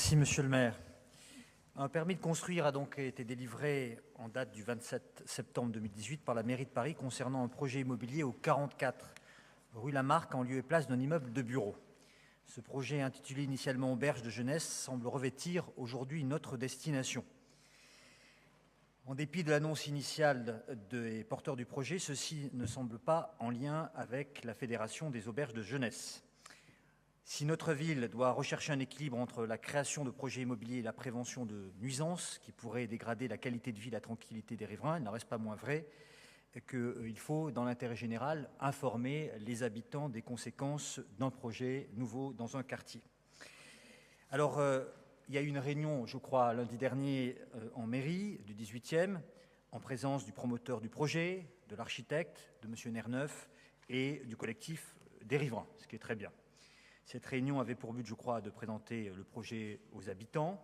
Merci, Monsieur le maire. Un permis de construire a donc été délivré en date du 27 septembre 2018 par la mairie de Paris concernant un projet immobilier au 44 rue Lamarck en lieu et place d'un immeuble de bureaux. Ce projet, intitulé initialement Auberge de jeunesse, semble revêtir aujourd'hui une autre destination. En dépit de l'annonce initiale des porteurs du projet, ceci ne semble pas en lien avec la Fédération des auberges de jeunesse. Si notre ville doit rechercher un équilibre entre la création de projets immobiliers et la prévention de nuisances qui pourraient dégrader la qualité de vie et la tranquillité des riverains, il n'en reste pas moins vrai qu'il faut, dans l'intérêt général, informer les habitants des conséquences d'un projet nouveau dans un quartier. Alors, il y a eu une réunion, je crois, lundi dernier en mairie du 18e, en présence du promoteur du projet, de l'architecte, de M. Nerneuf et du collectif des riverains, ce qui est très bien. Cette réunion avait pour but, je crois, de présenter le projet aux habitants.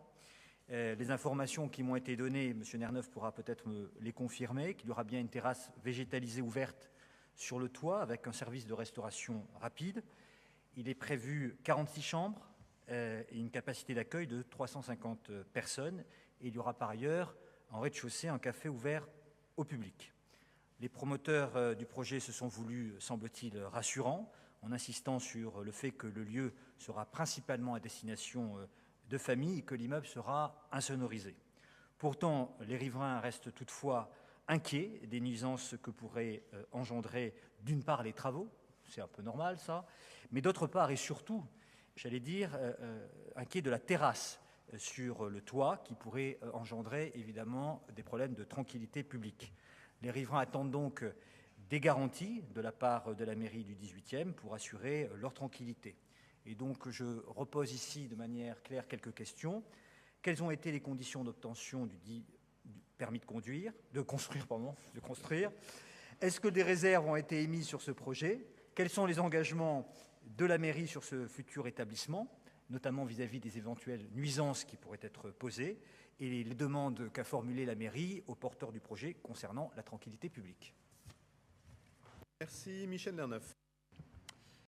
Les informations qui m'ont été données, M. Nerneuf pourra peut-être me les confirmer, qu'il y aura bien une terrasse végétalisée ouverte sur le toit avec un service de restauration rapide. Il est prévu 46 chambres et une capacité d'accueil de 350 personnes. Et il y aura par ailleurs, en rez-de-chaussée, un café ouvert au public. Les promoteurs du projet se sont voulus, semble-t-il, rassurants, en insistant sur le fait que le lieu sera principalement à destination de familles et que l'immeuble sera insonorisé. Pourtant, les riverains restent toutefois inquiets des nuisances que pourraient engendrer d'une part les travaux, c'est un peu normal ça, mais d'autre part et surtout, j'allais dire, inquiets de la terrasse sur le toit qui pourrait engendrer évidemment des problèmes de tranquillité publique. Les riverains attendent donc des garanties de la part de la mairie du 18e pour assurer leur tranquillité. Et donc je repose ici de manière claire quelques questions. Quelles ont été les conditions d'obtention du permis de construire? Est-ce que des réserves ont été émises sur ce projet? Quels sont les engagements de la mairie sur ce futur établissement, notamment vis-à-vis des éventuelles nuisances qui pourraient être posées, et les demandes qu'a formulées la mairie aux porteurs du projet concernant la tranquillité publique? Merci Michel Nerneuf.